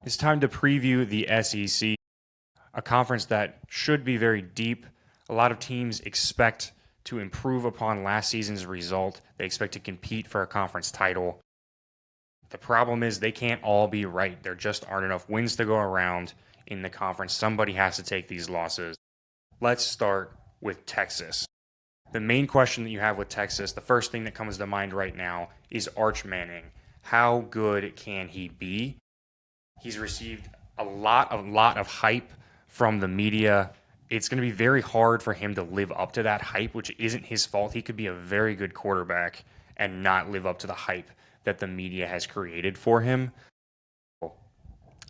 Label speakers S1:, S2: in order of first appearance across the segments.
S1: It's time to preview the SEC, a conference that should be very deep. A lot of teams expect to improve upon last season's result. They expect to compete for a conference title. The problem is they can't all be right. There just aren't enough wins to go around in the conference. Somebody has to take these losses. Let's start with Texas. The main question that you have with Texas, the first thing that comes to mind right now is Arch Manning. How good can he be? He's received a lot of hype from the media. It's going to be very hard for him to live up to that hype, which isn't his fault. He could be a very good quarterback and not live up to the hype that the media has created for him.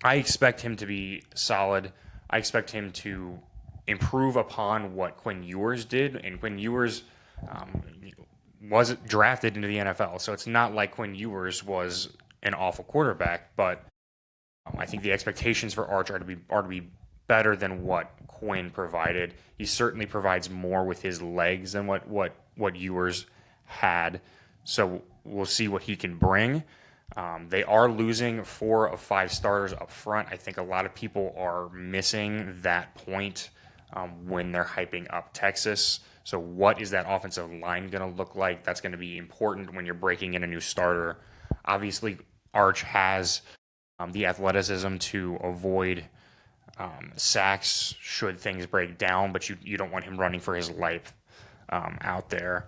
S1: I expect him to be solid. I expect him to improve upon what Quinn Ewers did, and Quinn Ewers um, was drafted into the NFL, so it's not like Quinn Ewers was an awful quarterback, but I think the expectations for Arch are to be better than what Quinn provided. He certainly provides more with his legs than what Ewers had. So we'll see what he can bring. They are losing 4 of 5 starters up front. I think a lot of people are missing that point when they're hyping up Texas. So what is that offensive line going to look like? That's going to be important when you're breaking in a new starter. Obviously, Arch has the athleticism to avoid sacks should things break down, but you don't want him running for his life out there.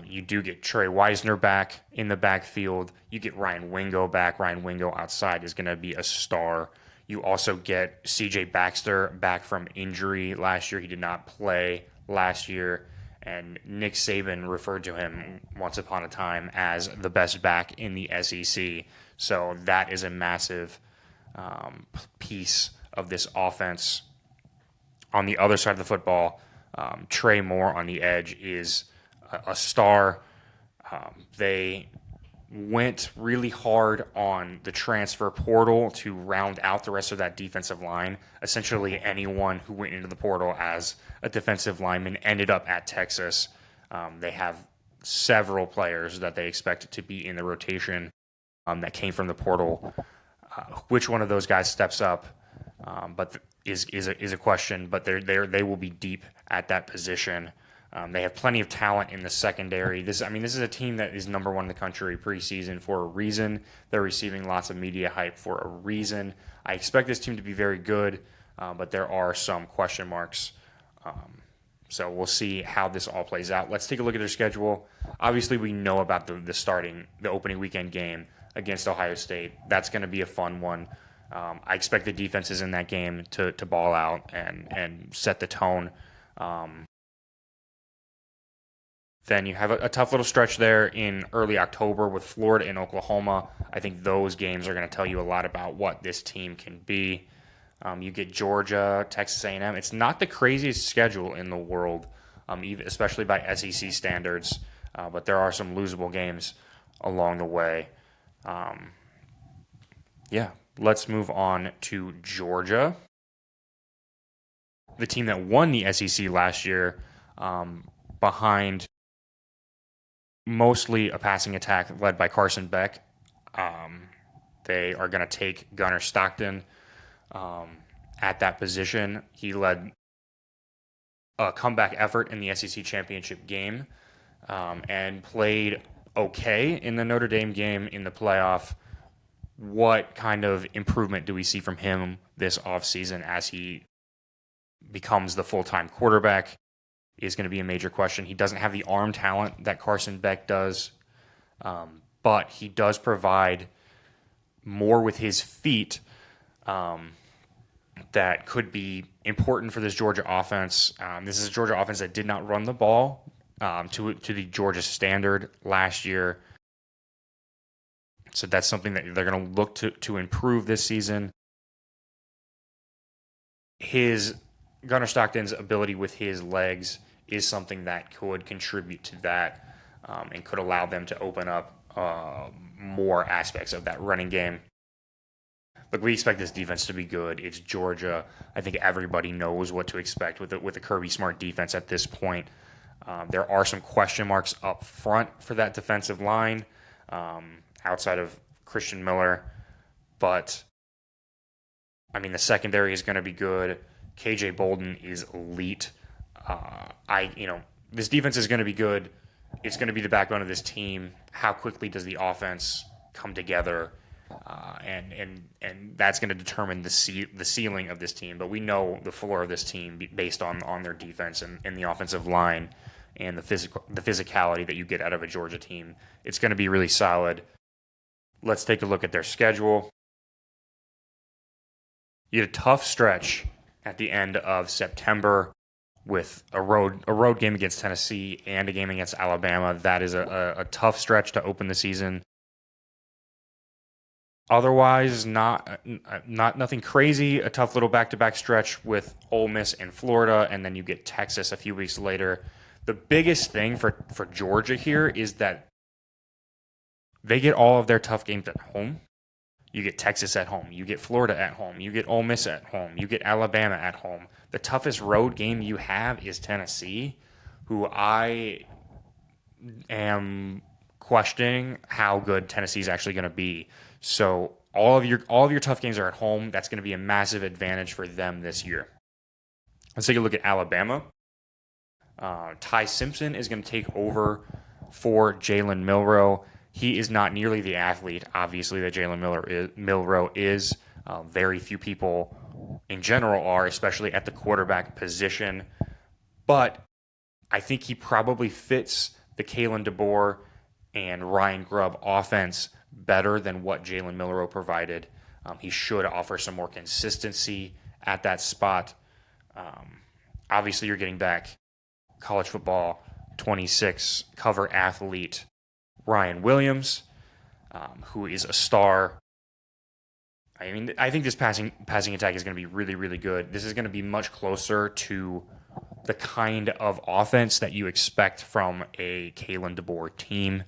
S1: You do get Trey Wisner back in the backfield. You get Ryan Wingo back. Ryan Wingo outside is going to be a star. You also get CJ Baxter back from injury last year. He did not play last year. And Nick Saban referred to him once upon a time as the best back in the SEC. So that is a massive piece of this offense. On the other side of the football, Trey Moore on the edge is a star. They went really hard on the transfer portal to round out the rest of that defensive line. Essentially, anyone who went into the portal as a defensive lineman ended up at Texas. They have several players that they expect to be in the rotation that came from the portal. Which one of those guys steps up, but is a question. But they will be deep at that position. They have plenty of talent in the secondary. This is a team that is number 1 in the country preseason for a reason. They're receiving lots of media hype for a reason. I expect this team to be very good, but there are some question marks. So we'll see how this all plays out. Let's take a look at their schedule. Obviously, we know about the opening weekend game against Ohio State. That's going to be a fun one. I expect the defenses in that game to ball out and set the tone. Then you have a tough little stretch there in early October with Florida and Oklahoma. I think those games are going to tell you a lot about what this team can be. You get Georgia, Texas A&M. It's not the craziest schedule in the world, especially by SEC standards, but there are some losable games along the way. Yeah, let's move on to Georgia, the team that won the SEC last year, behind mostly a passing attack led by Carson Beck. They are going to take Gunnar Stockton at that position. He led a comeback effort in the SEC championship game and played okay in the Notre Dame game in the playoff. What kind of improvement do we see from him this offseason as he becomes the full-time quarterback is going to be a major question. He doesn't have the arm talent that Carson Beck does, but he does provide more with his feet that could be important for this Georgia offense. This is a Georgia offense that did not run the ball to the Georgia standard last year. So that's something that they're going to look to improve this season. Gunnar Stockton's ability with his legs is something that could contribute to that and could allow them to open up more aspects of that running game. But we expect this defense to be good. It's Georgia. I think everybody knows what to expect with the Kirby Smart defense at this point. There are some question marks up front for that defensive line outside of Christian Miller, but I mean, the secondary is going to be good. KJ Bolden is elite. This defense is going to be good. It's going to be the backbone of this team. How quickly does the offense come together? And that's going to determine the ceiling of this team. But we know the floor of this team based on their defense and the offensive line and the physicality that you get out of a Georgia team. It's going to be really solid. Let's take a look at their schedule. You had a tough stretch at the end of September with a road game against Tennessee and a game against Alabama. That is a tough stretch to open the season. Otherwise, nothing crazy. A tough little back-to-back stretch with Ole Miss and Florida, and then you get Texas a few weeks later. The biggest thing for Georgia here is that they get all of their tough games at home. You get Texas at home. You get Florida at home. You get Ole Miss at home. You get Alabama at home. The toughest road game you have is Tennessee, who I am questioning how good Tennessee is actually going to be. So all of your tough games are at home. That's going to be a massive advantage for them this year. Let's take a look at Alabama. Ty Simpson is going to take over for Jalen Milroe. He is not nearly the athlete, obviously, that Jalen Milroe is. Very few people in general are, especially at the quarterback position. But I think he probably fits the Kalen DeBoer and Ryan Grubb offense better than what Jalen Milroe provided. He should offer some more consistency at that spot. Obviously, you're getting back college football 26 cover athlete Ryan Williams, who is a star. I mean, I think this passing attack is going to be really, really good. This is going to be much closer to the kind of offense that you expect from a Kalen DeBoer team.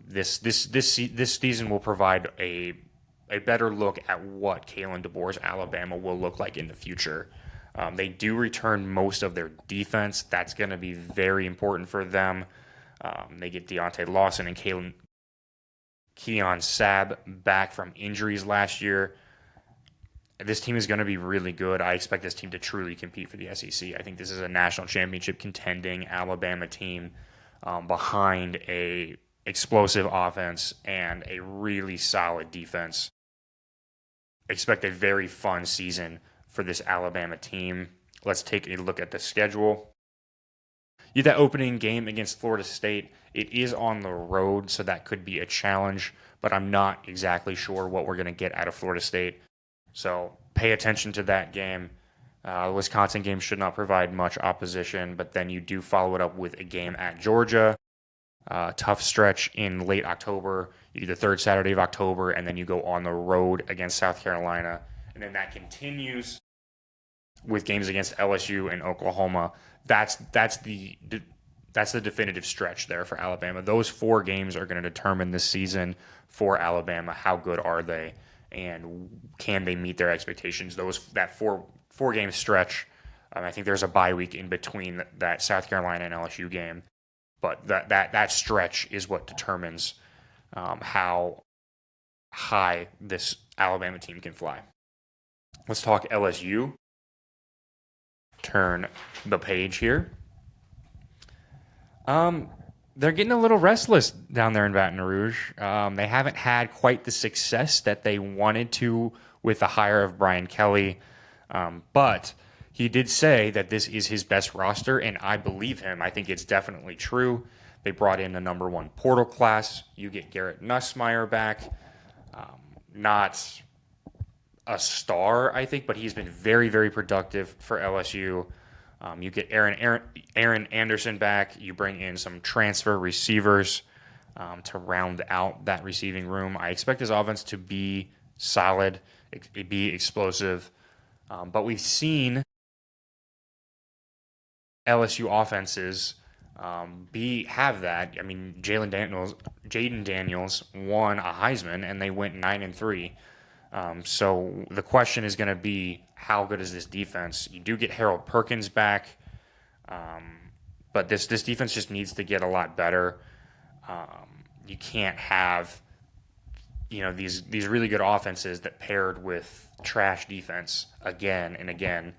S1: This season will provide a better look at what Kalen DeBoer's Alabama will look like in the future. They do return most of their defense. That's going to be very important for them. They get Deontay Lawson and Keon Sabb back from injuries last year. This team is going to be really good. I expect this team to truly compete for the SEC. I think this is a national championship contending Alabama team behind a explosive offense and a really solid defense. Expect a very fun season for this Alabama team. Let's take a look at the schedule. You have that opening game against Florida State. It is on the road, so that could be a challenge, but I'm not exactly sure what we're going to get out of Florida State. So pay attention to that game. The Wisconsin game should not provide much opposition, but then you do follow it up with a game at Georgia. Tough stretch in late October. You do the third Saturday of October, and then you go on the road against South Carolina. And then that continues with games against LSU and Oklahoma. That's the definitive stretch there for Alabama. Those 4 games are going to determine this season for Alabama. How good are they, and can they meet their expectations? That four game stretch. I think there's a bye week in between that South Carolina and LSU game, but that stretch is what determines how high this Alabama team can fly. Let's talk LSU. Turn the page here. They're getting a little restless down there in Baton Rouge. They haven't had quite the success that they wanted to with the hire of Brian Kelly, but he did say that this is his best roster, and I believe him. I think it's definitely true. They brought in a number 1 portal class. You get Garrett Nussmeier back. Not a star, I think, but he's been very, very productive for LSU. You get Aaron Anderson back. You bring in some transfer receivers to round out that receiving room. I expect this offense to be solid, be explosive, but we've seen LSU offenses have that. I mean, Jaden Daniels won a Heisman, and they went 9-3. So the question is going to be, how good is this defense? You do get Harold Perkins back, but this defense just needs to get a lot better. You can't have these really good offenses that paired with trash defense again and again,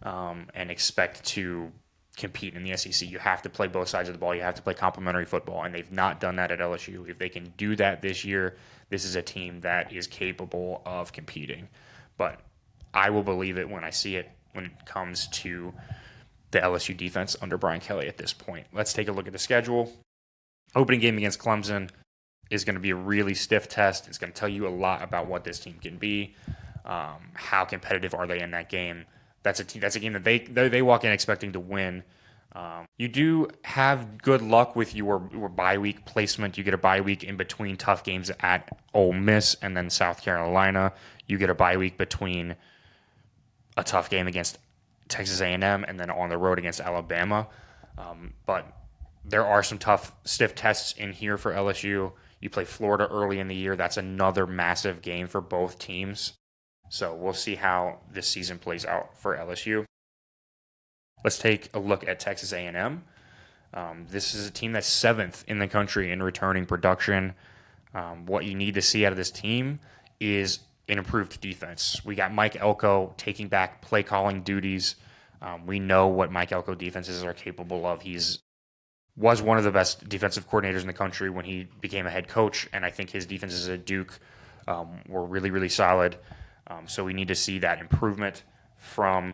S1: and expect to compete in the SEC. You have to play both sides of the ball. You have to play complementary football, and they've not done that at LSU. If they can do that this year, this is a team that is capable of competing. But I will believe it when I see it when it comes to the LSU defense under Brian Kelly at this point. Let's take a look at the schedule. Opening game against Clemson is going to be a really stiff test. It's going to tell you a lot about what this team can be. How competitive are they in that game? That's a game that they walk in expecting to win. You do have good luck with your bye week placement. You get a bye week in between tough games at Ole Miss and then South Carolina. You get a bye week between a tough game against Texas A&M and then on the road against Alabama. But there are some tough, stiff tests in here for LSU. You play Florida early in the year. That's another massive game for both teams. So we'll see how this season plays out for LSU. Let's take a look at Texas A&M. This is a team that's 7th in the country in returning production. What you need to see out of this team is an improved defense. We got Mike Elko taking back play calling duties. We know what Mike Elko defenses are capable of. Was one of the best defensive coordinators in the country when he became a head coach, and I think his defenses at Duke were really, really solid. So we need to see that improvement from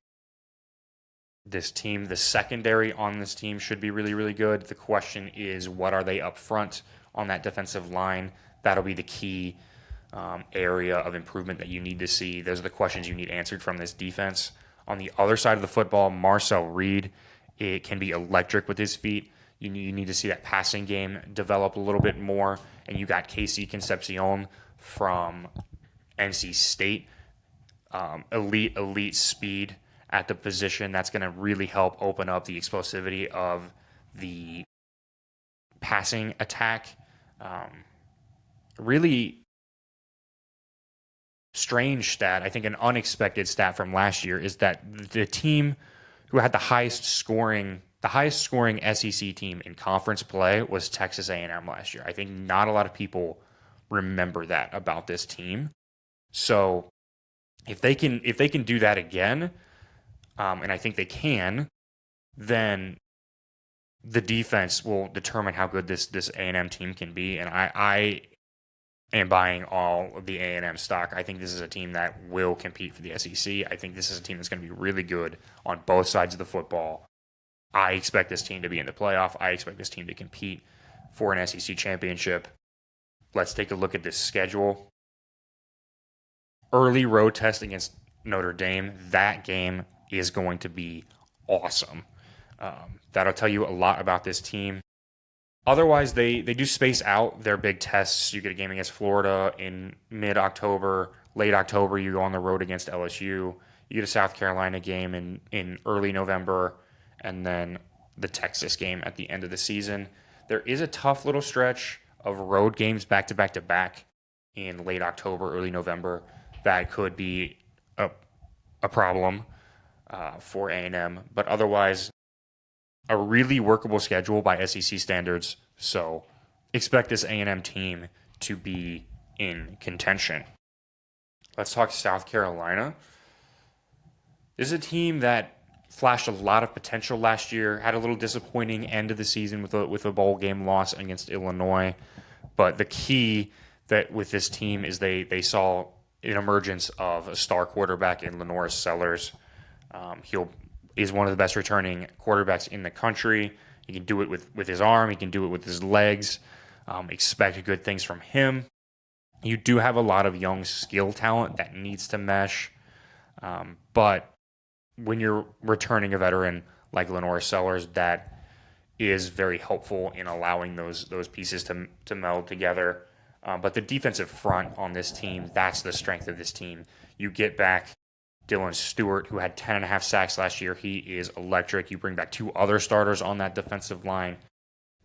S1: this team. The secondary on this team should be really, really good. The question is, what are they up front on that defensive line? That'll be the key area of improvement that you need to see. Those are the questions you need answered from this defense. On the other side of the football, Marcel Reed, it can be electric with his feet. You need to see that passing game develop a little bit more. And you got Casey Concepcion from NC State. Elite speed at the position. That's going to really help open up the explosivity of the passing attack. Really strange stat, I think an unexpected stat from last year, is that the team who had the highest scoring SEC team in conference play was Texas A&M last year. I think not a lot of people remember that about this team. So if they can do that again, and I think they can, then the defense will determine how good this A&M team can be. And I am buying all of the A&M stock. I think this is a team that will compete for the SEC. I think this is a team that's going to be really good on both sides of the football. I expect this team to be in the playoff. I expect this team to compete for an SEC championship. Let's take a look at this schedule. Early road test against Notre Dame. That game is going to be awesome. That'll tell you a lot about this team. Otherwise, they do space out their big tests. You get a game against Florida in mid-October. Late October, you go on the road against LSU. You get a South Carolina game in early November, and then the Texas game at the end of the season. There is a tough little stretch of road games back-to-back in late October, early November. That could be a problem for A&M. But otherwise, a really workable schedule by SEC standards. So expect this A&M team to be in contention. Let's talk South Carolina. This is a team that flashed a lot of potential last year, had a little disappointing end of the season with a bowl game loss against Illinois. But the key that with this team is they saw an emergence of a star quarterback in LeNorris Sellers. He is one of the best returning quarterbacks in the country. He can do it with his arm. He can do it with his legs. Expect good things from him. You do have a lot of young skill talent that needs to mesh. But when you're returning a veteran like LeNorris Sellers, that is very helpful in allowing those pieces to meld together. But the defensive front on this team, that's the strength of this team. You get back Dylan Stewart, who had 10.5 sacks last year. He is electric. You bring back 2 other starters on that defensive line.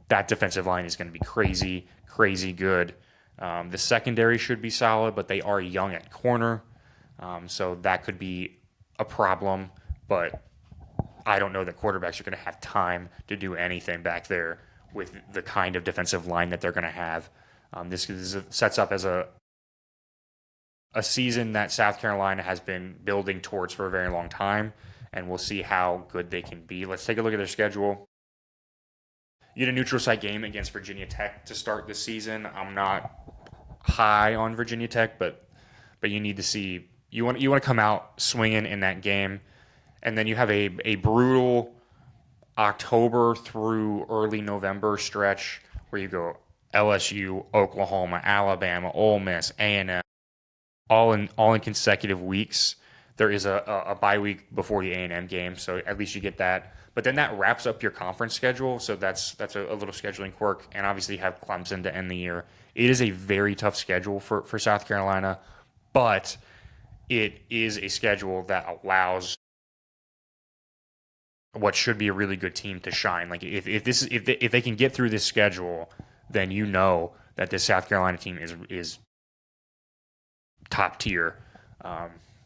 S1: That defensive line is going to be crazy, crazy good. The secondary should be solid, but they are young at corner. So that could be a problem. But I don't know that quarterbacks are going to have time to do anything back there with the kind of defensive line that they're going to have. This sets up as a a season that South Carolina has been building towards for a very long time, and we'll see how good they can be. Let's take a look at their schedule. You get a neutral site game against Virginia Tech to start the season. I'm not high on Virginia Tech, but you need to see you want to come out swinging in that game, and then you have a brutal October through early November stretch where you go LSU, Oklahoma, Alabama, Ole Miss, A&M, all in consecutive weeks. There is a bye week before the A&M game, so at least you get that. But then that wraps up your conference schedule, so that's a little scheduling quirk. And obviously you have Clemson to end the year. It is a very tough schedule for South Carolina, but it is a schedule that allows what should be a really good team to shine. Like if they can get through this schedule, then you know that this South Carolina team is top tier.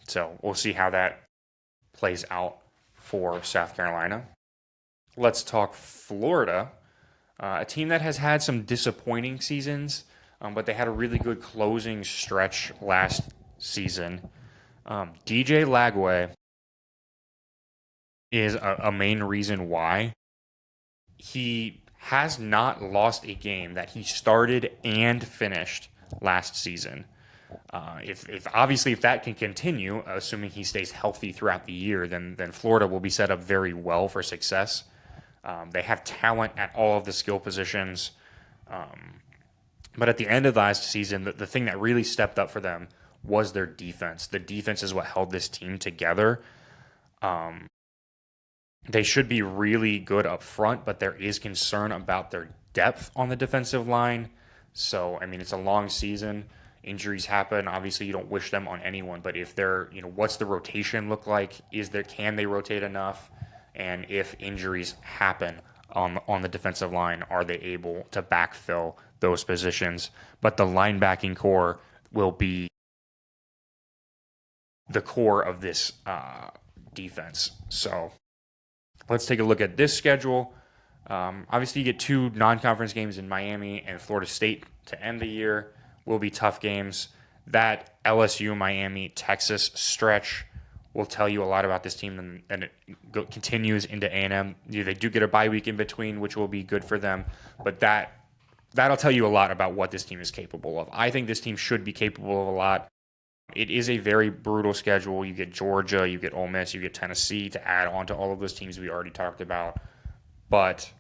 S1: So we'll see how that plays out for South Carolina. Let's talk Florida, a team that has had some disappointing seasons, but they had a really good closing stretch last season. DJ Lagway is a main reason why. He has not lost a game that he started and finished last season. If obviously if that can continue, assuming he stays healthy throughout the year, then Florida will be set up very well for success. They have talent at all of the skill positions, but at the end of last season, the thing that really stepped up for them was their defense. The defense is what held this team together. They should be really good up front, but there is concern about their depth on the defensive line. So, I mean, it's a long season. Injuries happen. Obviously, you don't wish them on anyone, but if they're, what's the rotation look like? Can they rotate enough? And if injuries happen on the defensive line, are they able to backfill those positions? But the linebacking core will be the core of this defense. So let's take a look at this schedule. Obviously, you get two non-conference games in Miami and Florida State to end the year. Will be tough games. That LSU, Miami, Texas stretch will tell you a lot about this team, and it continues into A&M. They do get a bye week in between, which will be good for them, but that'll tell you a lot about what this team is capable of. I think this team should be capable of a lot. It is a very brutal schedule. You get Georgia, you get Ole Miss, you get Tennessee to add on to all of those teams we already talked about. But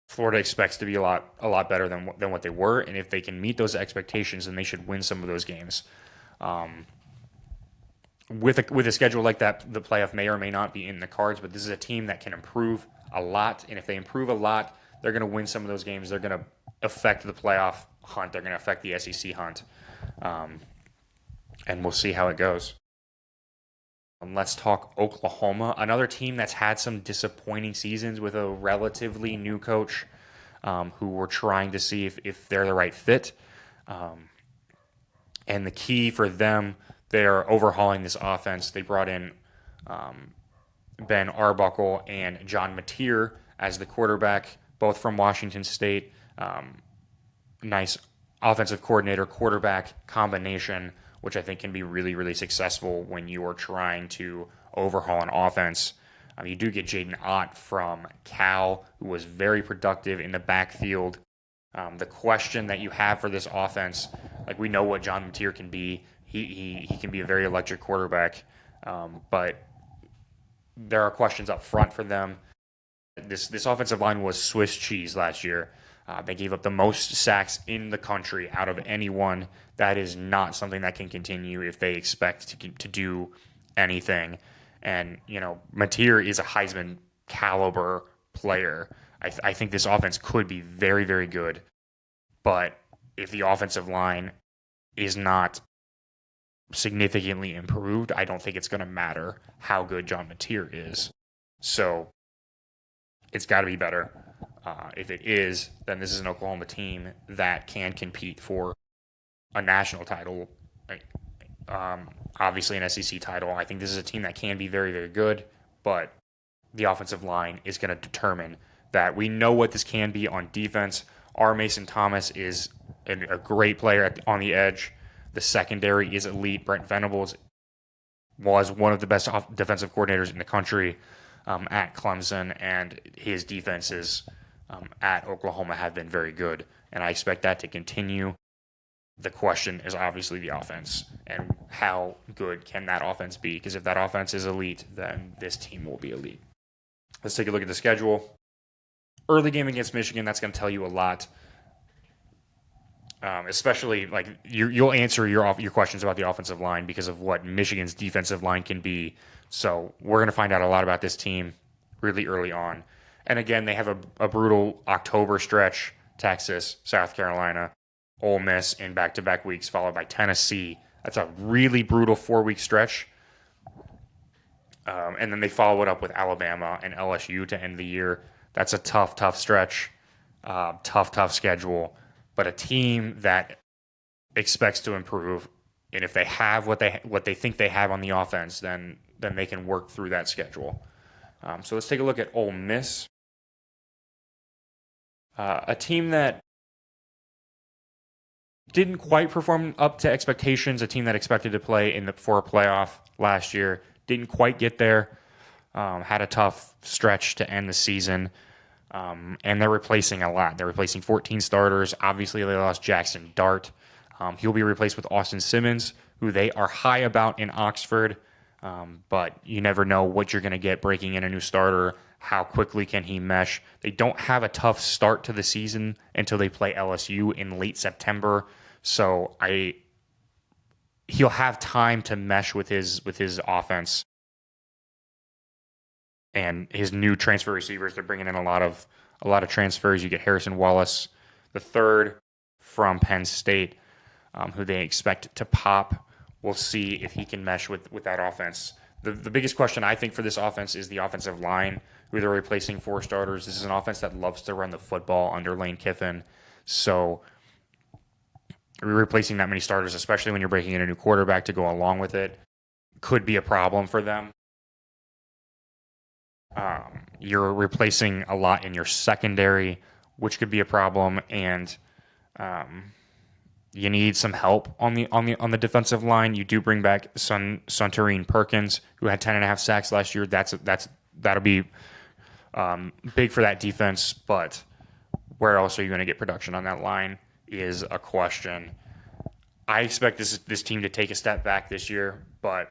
S1: Florida expects to be a lot better than what they were, and if they can meet those expectations, then they should win some of those games. With a schedule like that, the playoff may or may not be in the cards, but this is a team that can improve a lot, and if they improve a lot, they're going to win some of those games. They're going to affect the playoff hunt. They're going to affect the SEC hunt, and we'll see how it goes. And let's talk Oklahoma, another team that's had some disappointing seasons with a relatively new coach who we're trying to see if they're the right fit. And the key for them, they're overhauling this offense. They brought in Ben Arbuckle and John Mateer as the quarterback, both from Washington State. Nice offensive coordinator quarterback combination, which I think can be really, really successful when you are trying to overhaul an offense. You do get Jaden Ott from Cal, who was very productive in the backfield. The question that you have for this offense, like we know what John Mateer can be. He can be a very electric quarterback, but there are questions up front for them. This offensive line was Swiss cheese last year. They gave up the most sacks in the country out of anyone. That is not something that can continue if they expect to do anything. And, Mateer is a Heisman caliber player. I think this offense could be very, very good. But if the offensive line is not significantly improved, I don't think it's going to matter how good John Mateer is. So it's got to be better. If it is, then this is an Oklahoma team that can compete for a national title, obviously an SEC title. I think this is a team that can be very, very good, but the offensive line is going to determine that. We know what this can be on defense. R. Mason Thomas is and a great player on the edge. The secondary is elite. Brent Venables was one of the best defensive coordinators in the country at Clemson, and his defenses at Oklahoma have been very good, and I expect that to continue. The question is obviously the offense and how good can that offense be? Because if that offense is elite, then this team will be elite. Let's take a look at the schedule. Early game against Michigan, that's going to tell you a lot. Especially like you'll answer your questions about the offensive line because of what Michigan's defensive line can be. So we're going to find out a lot about this team really early on. And again, they have a brutal October stretch: Texas, South Carolina, Ole Miss in back-to-back weeks, followed by Tennessee. That's a really brutal 4-week stretch. And then they follow it up with Alabama and LSU to end the year. That's a tough stretch, tough schedule. But a team that expects to improve, and if they have what they think they have on the offense, then they can work through that schedule. So let's take a look at Ole Miss, a team that didn't quite perform up to expectations. A team that expected to play for a playoff last year didn't quite get there. Had a tough stretch to end the season. And they're replacing a lot. They're replacing 14 starters. Obviously, they lost Jackson Dart. He'll be replaced with Austin Simmons, who they are high about in Oxford. But you never know what you're going to get breaking in a new starter. How quickly can he mesh? They don't have a tough start to the season until they play LSU in late September. So he'll have time to mesh with his offense and his new transfer receivers. They're bringing in a lot of transfers. You get Harrison Wallace, the third from Penn State, who they expect to pop. We'll see if he can mesh with that offense. The biggest question I think for this offense is the offensive line, who they're replacing 4 starters. This is an offense that loves to run the football under Lane Kiffin. So replacing that many starters, especially when you're breaking in a new quarterback to go along with it, could be a problem for them. You're replacing a lot in your secondary, which could be a problem, and you need some help on the defensive line. You do bring back Suntarine Perkins, who had 10.5 sacks last year. That'll be big for that defense, but where else are you going to get production on that line is a question. I expect this team to take a step back this year, but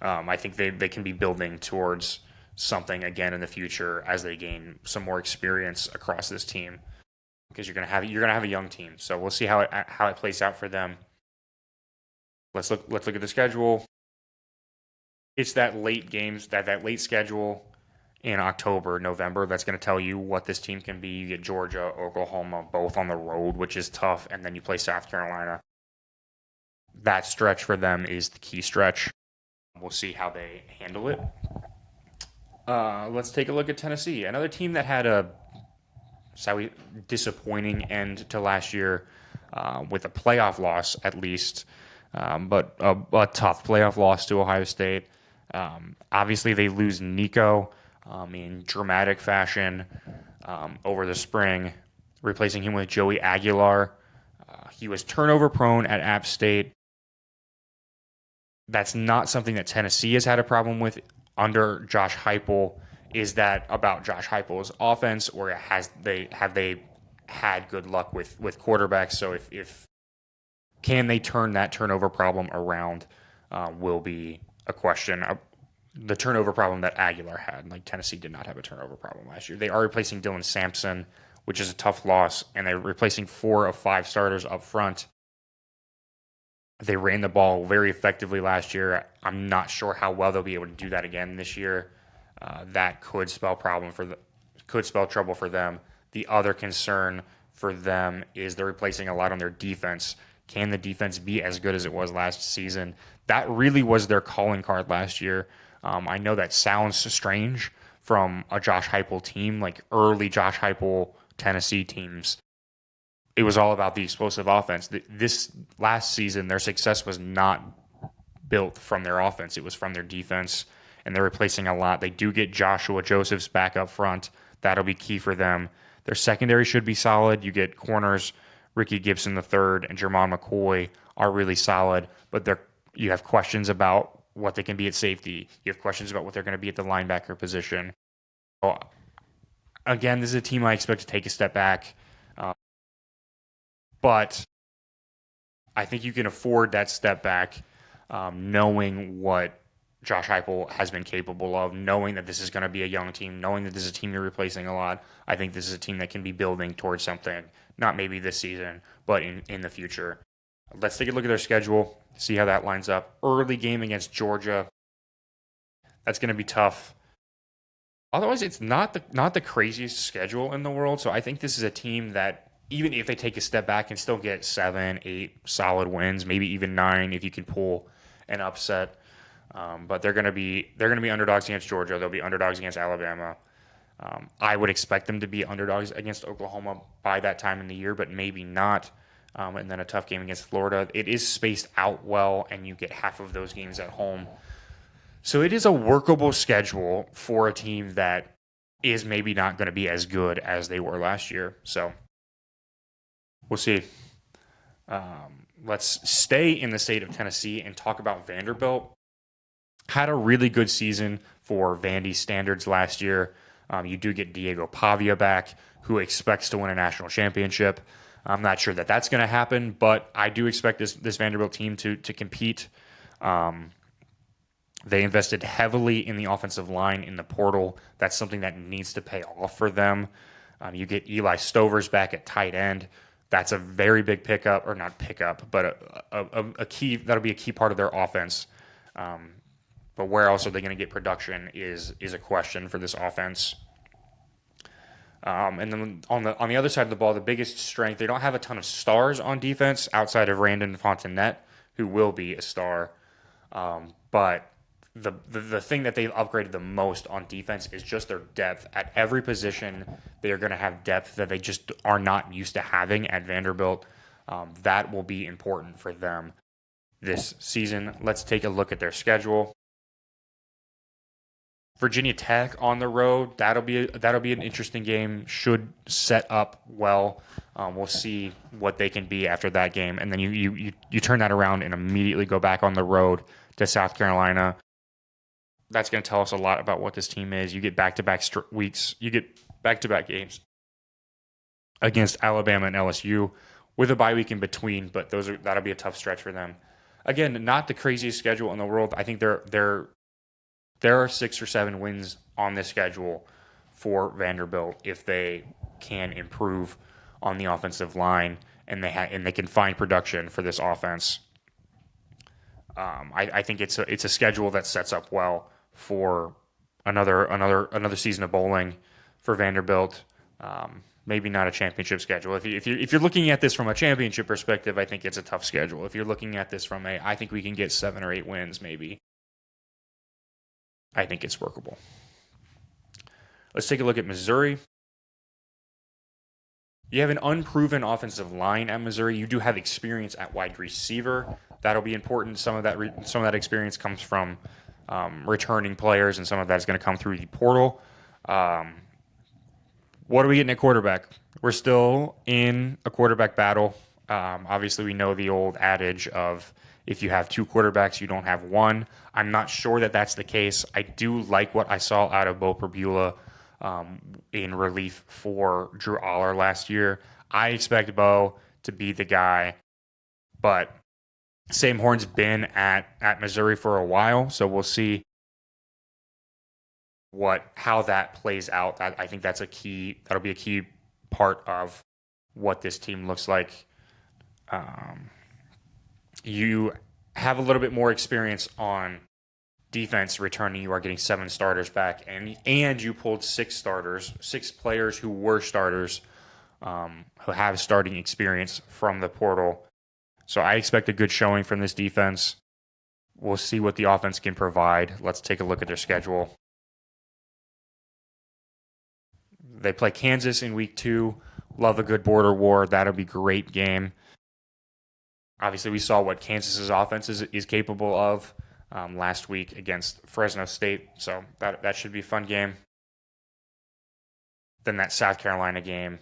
S1: I think they can be building towards something again in the future as they gain some more experience across this team, because you're gonna have a young team. So we'll see how it plays out for them. Let's look at the schedule. It's that late games, that late schedule in October, November, that's going to tell you what this team can be. You get Georgia, Oklahoma, both on the road, which is tough, and then you play South Carolina. That stretch for them is the key stretch. We'll see how they handle it. Let's take a look at Tennessee, another team that had a disappointing end to last year, with a playoff loss at least, but a tough playoff loss to Ohio State. Obviously, they lose Nico in dramatic fashion over the spring, replacing him with Joey Aguilar. He was turnover prone at App State. That's not something that Tennessee has had a problem with under Josh Heupel. Is that about Josh Heupel's offense, or have they had good luck with quarterbacks? So if can they turn that turnover problem around, will be a question. The turnover problem that Aguilar had, like Tennessee did not have a turnover problem last year. They are replacing Dylan Sampson, which is a tough loss, and they're replacing 4 of 5 starters up front. They ran the ball very effectively last year. I'm not sure how well they'll be able to do that again this year. That could spell trouble for them. The other concern for them is they're replacing a lot on their defense. Can the defense be as good as it was last season? That really was their calling card last year. I know that sounds strange from a Josh Heupel team, like early Josh Heupel Tennessee teams. It was all about the explosive offense. This last season, their success was not built from their offense. It was from their defense, and they're replacing a lot. They do get Joshua Josephs back up front. That'll be key for them. Their secondary should be solid. You get corners Ricky Gibson III and Jermon McCoy are really solid, but you have questions about what they can be at safety. You have questions about what they're going to be at the linebacker position. So, again, this is a team I expect to take a step back, but I think you can afford that step back, knowing what Josh Heupel has been capable of, knowing that this is going to be a young team, knowing that this is a team you're replacing a lot. I think this is a team that can be building towards something, not maybe this season, but in the future. Let's take a look at their schedule, see how that lines up. Early game against Georgia. That's going to be tough. Otherwise, it's not the craziest schedule in the world. So I think this is a team that even if they take a step back and still get 7, 8 solid wins, maybe even 9 if you can pull an upset. But they're going to be underdogs against Georgia. They'll be underdogs against Alabama. I would expect them to be underdogs against Oklahoma by that time in the year, but maybe not. And then a tough game against Florida. It is spaced out well, and you get half of those games at home. So it is a workable schedule for a team that is maybe not going to be as good as they were last year. So we'll see. Let's stay in the state of Tennessee and talk about Vanderbilt. Had a really good season for Vandy standards last year. You do get Diego Pavia back, who expects to win a national championship. I'm not sure that that's going to happen, but I do expect this Vanderbilt team to compete. They invested heavily in the offensive line in the portal. That's something that needs to pay off for them. You get Eli Stovers back at tight end. That's a very big pickup, or not pickup, but a key. That'll be a key part of their offense. But where else are they going to get production is a question for this offense. And then on the other side of the ball, the biggest strength, they don't have a ton of stars on defense outside of Randon Fontenette, who will be a star. But the thing that they've upgraded the most on defense is just their depth. At every position, they are going to have depth that they just are not used to having at Vanderbilt. That will be important for them this season. Let's take a look at their schedule. Virginia Tech on the road. That'll be an interesting game. Should set up well. We'll see what they can be after that game, and then you turn that around and immediately go back on the road to South Carolina. That's going to tell us a lot about what this team is. You get back-to-back weeks. You get back-to-back games against Alabama and LSU with a bye week in between, but that'll be a tough stretch for them. Again, not the craziest schedule in the world. I think there are 6 or 7 wins on this schedule for Vanderbilt if they can improve on the offensive line and they can find production for this offense. I think it's a schedule that sets up well for another season of bowling for Vanderbilt. Maybe not a championship schedule. If you're looking at this from a championship perspective, I think it's a tough schedule. If you're looking at this from I think we can get 7 or 8 wins maybe, I think it's workable. Let's take a look at Missouri. You have an unproven offensive line at Missouri. You do have experience at wide receiver. That'll be important. Some of that experience comes from returning players, and some of that is going to come through the portal. What are we getting at quarterback? We're still in a quarterback battle. Obviously, we know the old adage of if you have 2 quarterbacks, you don't have one. I'm not sure that that's the case. I do like what I saw out of Bo Perbula in relief for Drew Aller last year. I expect Bo to be the guy, but Sam Horn's been at Missouri for a while, so we'll see how that plays out. I think that'll be a key part of what this team looks like. You have a little bit more experience on defense returning. You are getting 7 starters back, and you pulled 6 players who were starters, who have starting experience from the portal. So I expect a good showing from this defense. We'll see what the offense can provide. Let's take a look at their schedule. They play Kansas in week 2. Love a good border war. That'll be a great game. Obviously, we saw what Kansas's offense is capable of last week against Fresno State. So that should be a fun game. Then that South Carolina game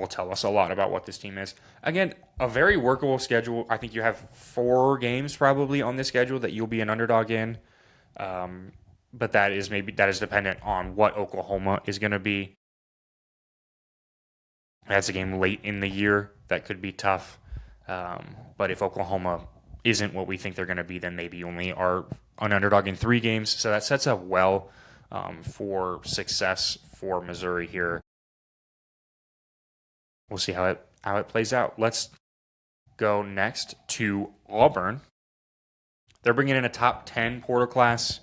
S1: will tell us a lot about what this team is. Again, a very workable schedule. I think you have 4 games probably on this schedule that you'll be an underdog in. Um, but that is dependent on what Oklahoma is going to be. That's a game late in the year that could be tough. But if Oklahoma isn't what we think they're going to be, then maybe only are an underdog in 3 games. So that sets up well for success for Missouri here. We'll see how it plays out. Let's go next to Auburn. They're bringing in a top 10 portal class.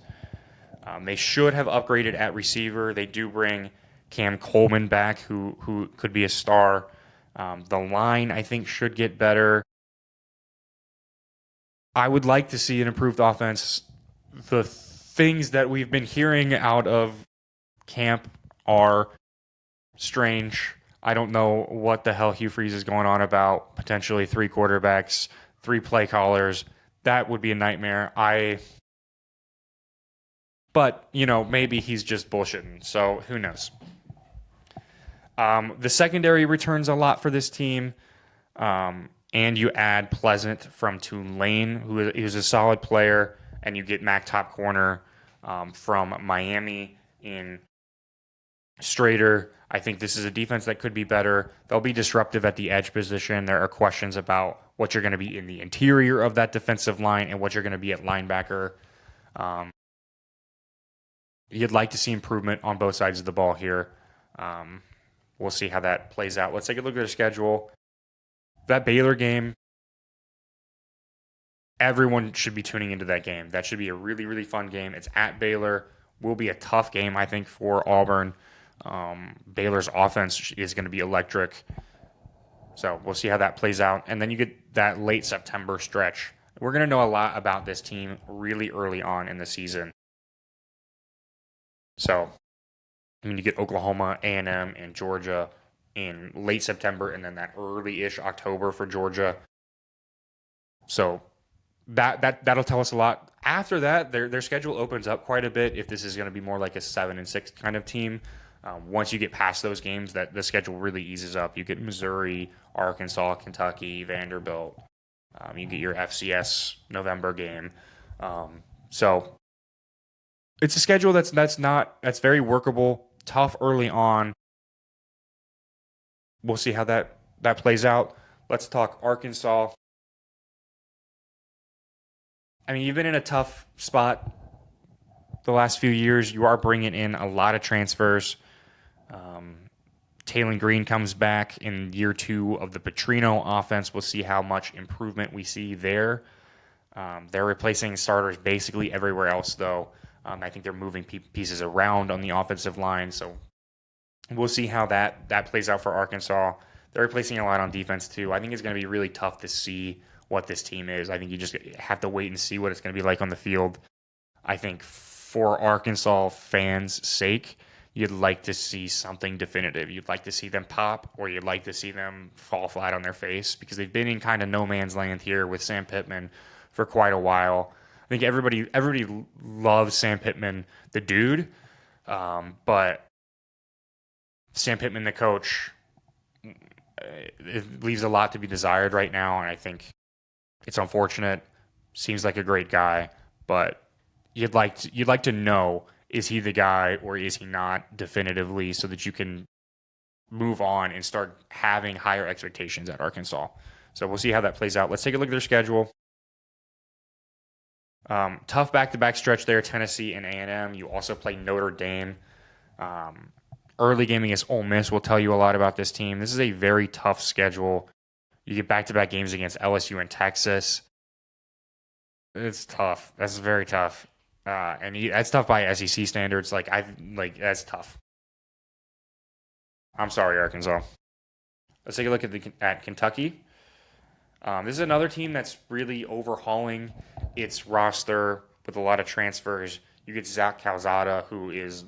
S1: They should have upgraded at receiver. They do bring Cam Coleman back, who could be a star. The line, I think, should get better. I would like to see an improved offense. The things that we've been hearing out of camp are strange. I don't know what the hell Hugh Freeze is going on about. Potentially 3 quarterbacks, 3 play callers. That would be a nightmare. But, maybe he's just bullshitting. So who knows? The secondary returns a lot for this team. And you add Pleasant from Tulane, who is a solid player, and you get Mac top corner from Miami in Strader. I think this is a defense that could be better. They'll be disruptive at the edge position. There are questions about what you're going to be in the interior of that defensive line and what you're going to be at linebacker. You'd like to see improvement on both sides of the ball here. We'll see how that plays out. Let's take a look at their schedule. That Baylor game, everyone should be tuning into that game. That should be a really, really fun game. It's at Baylor. Will be a tough game, I think, for Auburn. Baylor's offense is going to be electric. So we'll see how that plays out. And then you get that late September stretch. We're going to know a lot about this team really early on in the season. So, you get Oklahoma, A&M, and Georgia in late September, and then that early-ish October for Georgia. So that'll tell us a lot. After that, their schedule opens up quite a bit. If this is going to be more like a 7-6 kind of team, once you get past those games, that the schedule really eases up. You get Missouri, Arkansas, Kentucky, Vanderbilt. You get your FCS November game. So it's a schedule that's very workable. Tough early on. We'll see how that plays out. Let's talk Arkansas. I mean, you've been in a tough spot the last few years. You are bringing in a lot of transfers. Taylon Green comes back in year 2 of the Petrino offense. We'll see how much improvement we see there. They're replacing starters basically everywhere else, though. I think they're moving pieces around on the offensive line, so we'll see how that plays out for Arkansas. They're replacing a lot on defense, too. I think it's going to be really tough to see what this team is. I think you just have to wait and see what it's going to be like on the field. I think for Arkansas fans' sake, you'd like to see something definitive. You'd like to see them pop, or you'd like to see them fall flat on their face, because they've been in kind of no man's land here with Sam Pittman for quite a while. I think everybody loves Sam Pittman, the dude, but Sam Pittman, the coach, it leaves a lot to be desired right now, and I think it's unfortunate. Seems like a great guy, but you'd like to know, is he the guy or is he not definitively, so that you can move on and start having higher expectations at Arkansas. So we'll see how that plays out. Let's take a look at their schedule. Tough back-to-back stretch there, Tennessee and A&M. You also play Notre Dame. Early game against Ole Miss will tell you a lot about this team. This is a very tough schedule. You get back-to-back games against LSU and Texas. It's tough. That's very tough. And that's tough by SEC standards. That's tough. I'm sorry, Arkansas. Let's take a look at Kentucky. This is another team that's really overhauling its roster with a lot of transfers. You get Zach Calzada, who is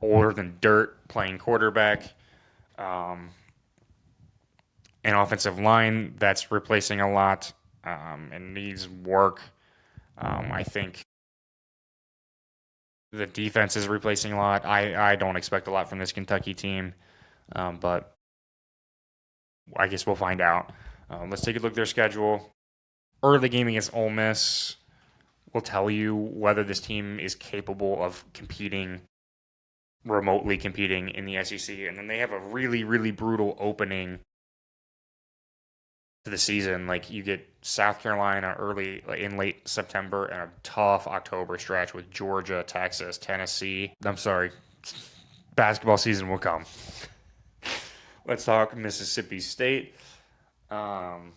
S1: older than dirt, playing quarterback. An offensive line that's replacing a lot and needs work. I think the defense is replacing a lot. I don't expect a lot from this Kentucky team, but I guess we'll find out. Let's take a look at their schedule. Early game against Ole Miss will tell you whether this team is capable of competing, remotely competing in the SEC. And then they have a really, really brutal opening to the season. Like you get South Carolina early in late September and a tough October stretch with Georgia, Texas, Tennessee. I'm sorry, basketball season will come. Let's talk Mississippi State. Um,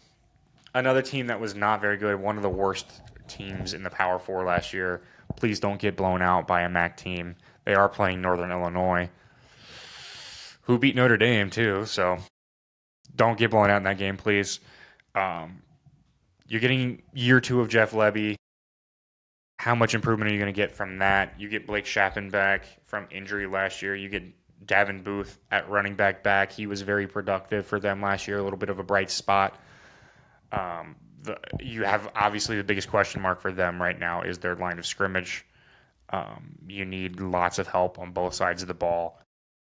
S1: Another team that was not very good, one of the worst teams in the Power Four last year. Please don't get blown out by a MAC team. They are playing Northern Illinois, who beat Notre Dame too. So don't get blown out in that game, please. Um, you're getting year two of Jeff Lebby. How much improvement are you going to get from that? You get Blake Shappen back from injury last year. You get Davin Booth at running back. He was very productive for them last year, a little bit of a bright spot. You have obviously the biggest question mark for them right now is their line of scrimmage. You need lots of help on both sides of the ball.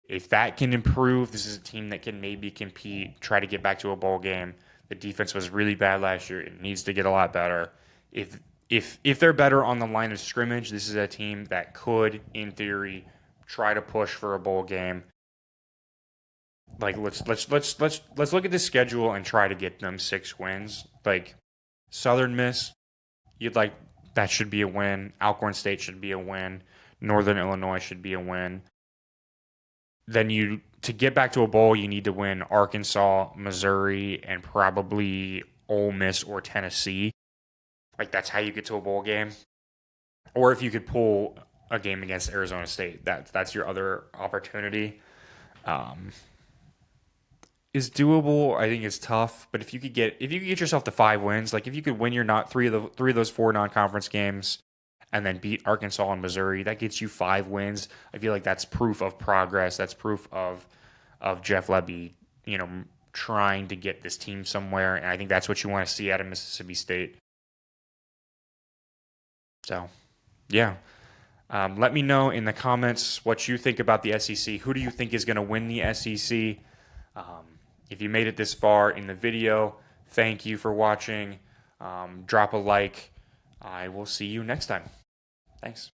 S1: If that can improve, this is a team that can maybe compete, try to get back to a bowl game. The defense was really bad last year. It needs to get a lot better. If they're better on the line of scrimmage, this is a team that could, in theory, try to push for a bowl game. Like let's look at the schedule and try to get them 6 wins. Like Southern Miss, you'd like that should be a win. Alcorn State should be a win. Northern Illinois should be a win. Then to get back to a bowl, you need to win Arkansas, Missouri, and probably Ole Miss or Tennessee. Like that's how you get to a bowl game. Or if you could pull a game against Arizona State, that's your other opportunity. Um, is doable. I think it's tough, but if you could get yourself to 5 wins, like if you could win your not three of those 4 non-conference games, and then beat Arkansas and Missouri, that gets you 5 wins. I feel like that's proof of progress. That's proof of Jeff Lebby, trying to get this team somewhere, and I think that's what you want to see out of Mississippi State. So, yeah. Let me know in the comments what you think about the SEC. Who do you think is going to win the SEC? Um, if you made it this far in the video, thank you for watching. Drop a like. I will see you next time. Thanks.